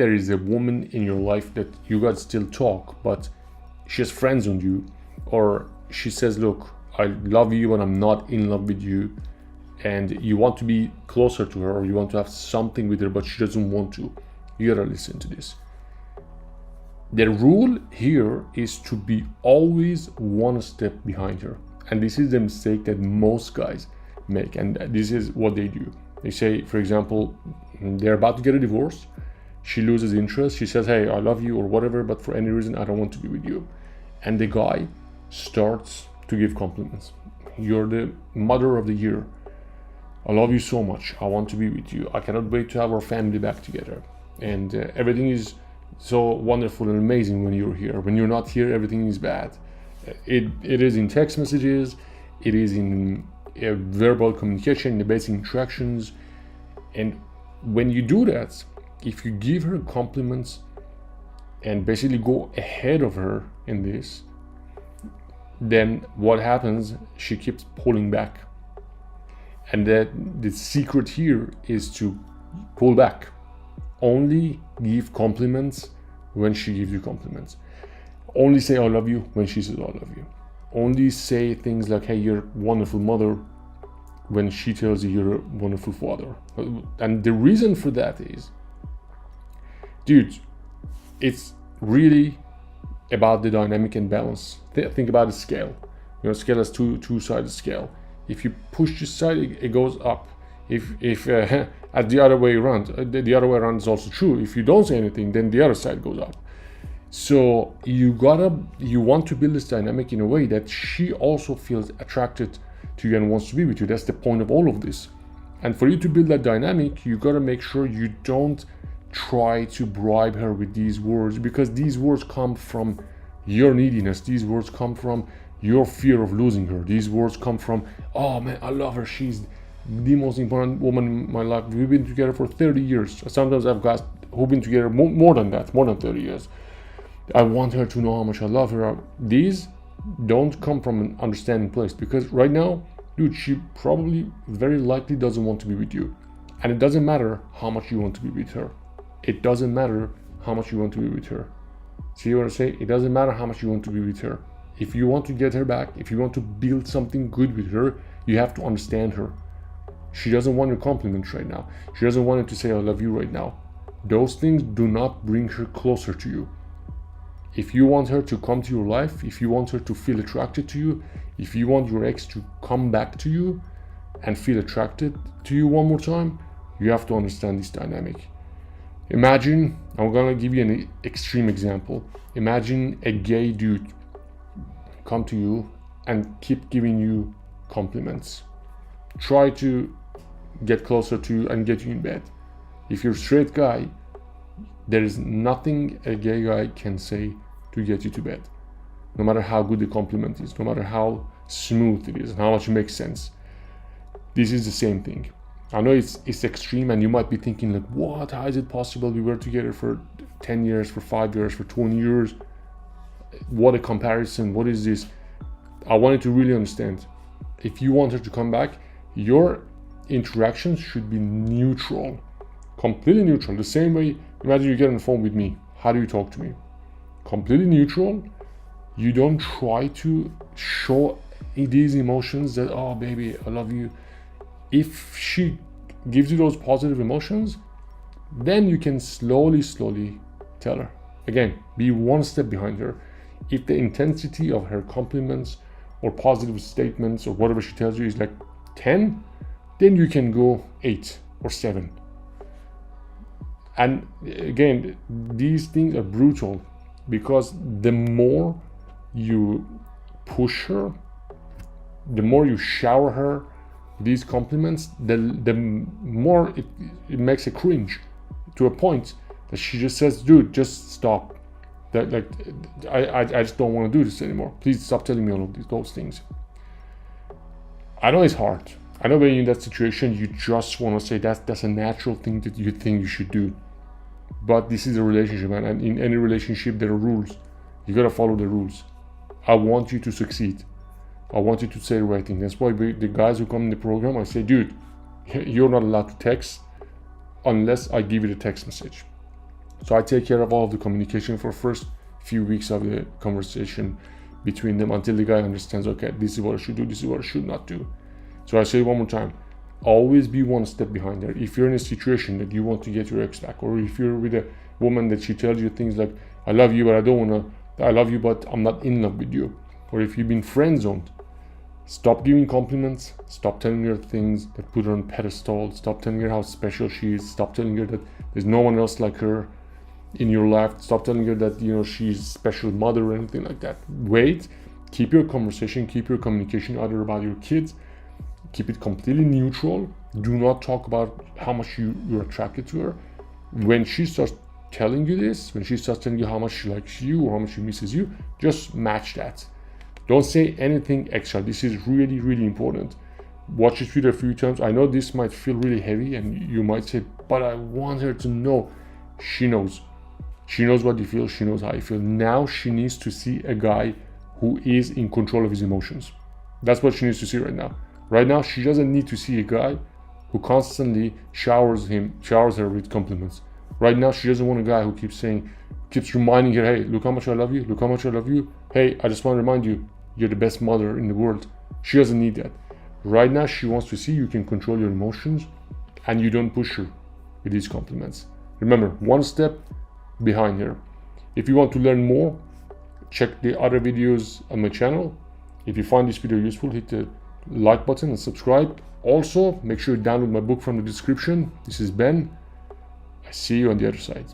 there is a woman in your life that you guys still talk, but she has friends on you, or she says, look, I love you and I'm not in love with you, and you want to be closer to her, or you want to have something with her, but she doesn't want to, you gotta listen to this. The rule here is to be always one step behind her. And this is the mistake that most guys make. And this is what they do. They say, for example, they're about to get a divorce. She loses interest. She says, hey, I love you or whatever, but for any reason, I don't want to be with you. And the guy starts to give compliments. You're the mother of the year. I love you so much. I want to be with you. I cannot wait to have our family back together. And everything is so wonderful and amazing when you're here. When you're not here, everything is bad. It is in text messages, it is in verbal communication, in the basic interactions. And when you do that, if you give her compliments and basically go ahead of her in this, then what happens, she keeps pulling back. And that the secret here is to pull back. Only give compliments when she gives you compliments. Only say I love you when she says I love you. Only say things like, hey, you're a wonderful mother, when she tells you you're a wonderful father. And the reason for that is, dude, it's really about the dynamic and balance. Think about a scale. Scale has two-sided scale. If you push this side, it goes up. If at the other way around, the other way around is also true. If you don't say anything, then the other side goes up. So you want to build this dynamic in a way that she also feels attracted to you and wants to be with you. That's the point of all of this. And for you to build that dynamic, you gotta make sure you don't try to bribe her with these words, because these words come from your neediness. These words come from your fear of losing her. These words come from, oh man, I love her. She's the most important woman in my life. We've been together for 30 years. Sometimes I've got who've been together more than that, more than 30 years. I want her to know how much I love her. These don't come from an understanding place, because right now, dude, she probably very likely doesn't want to be with you. And it doesn't matter how much you want to be with her. It doesn't matter how much you want to be with her. See what I say? It doesn't matter how much you want to be with her. If you want to get her back, if you want to build something good with her, you have to understand her. She doesn't want your compliments right now. She doesn't want you to say I love you right now. Those things do not bring her closer to you. If you want her to come to your life, if you want her to feel attracted to you, if you want your ex to come back to you and feel attracted to you one more time, you have to understand this dynamic. Imagine, I'm gonna give you an extreme example. Imagine a gay dude come to you and keep giving you compliments. Try to get closer to you and get you in bed. If you're a straight guy, there is nothing a gay guy can say to get you to bed. No matter how good the compliment is, no matter how smooth it is, and how much it makes sense. This is the same thing. I know it's extreme, and you might be thinking like, what? How is it possible? We were together for 10 years, for 5 years, for 20 years. What a comparison. What is this? I wanted to really understand. If you want her to come back, your interactions should be neutral. Completely neutral. The same way, imagine you get on the phone with me. How do you talk to me? Completely neutral. You don't try to show these emotions that, oh baby, I love you. If she gives you those positive emotions, then you can slowly tell her. Again, be one step behind her. If the intensity of her compliments or positive statements or whatever she tells you is like 10, then you can go 8 or 7. And again, these things are brutal, because the more you push her, the more you shower her these compliments, the more it makes her cringe, to a point that she just says, dude, just stop. That like I just don't want to do this anymore. Please stop telling me all of those things. I know it's hard. I know when you're in that situation, you just want to say that's a natural thing that you think you should do. But this is a relationship, and in any relationship there are rules. You gotta follow the rules. I want you to succeed. I want you to say the right thing. That's why the guys who come in the program, I say, dude, you're not allowed to text unless I give you the text message. So I take care of all of the communication for first few weeks of the conversation between them until the guy understands, okay, this is what I should do, this is what I should not do. So I say one more time, always be one step behind her. If you're in a situation that you want to get your ex back, or if you're with a woman that she tells you things like, I love you, but I love you, but I'm not in love with you. Or if you've been friend zoned, stop giving compliments, stop telling her things that put her on pedestal, stop telling her how special she is, stop telling her that there's no one else like her in your life, stop telling her that, you know, she's a special mother or anything like that. Wait, keep your conversation, keep your communication either about your kids, keep it completely neutral. Do not talk about how much you're attracted to her. When she starts telling you this, when she starts telling you how much she likes you or how much she misses you, just match that. Don't say anything extra. This is really, really important. Watch this video a few times. I know this might feel really heavy and you might say, but I want her to know. She knows. She knows what you feel. She knows how you feel. Now she needs to see a guy who is in control of his emotions. That's what she needs to see right now. Right now, she doesn't need to see a guy who constantly showers her with compliments. Right now, she doesn't want a guy who keeps reminding her, hey, look how much I love you. Look how much I love you. Hey, I just want to remind you, you're the best mother in the world. She doesn't need that. Right now, she wants to see you can control your emotions and you don't push her with these compliments. Remember, one step behind her. If you want to learn more, check the other videos on my channel. If you find this video useful, hit the like button and subscribe. Also, make sure you download my book from the description. This is Ben. I see you on the other side.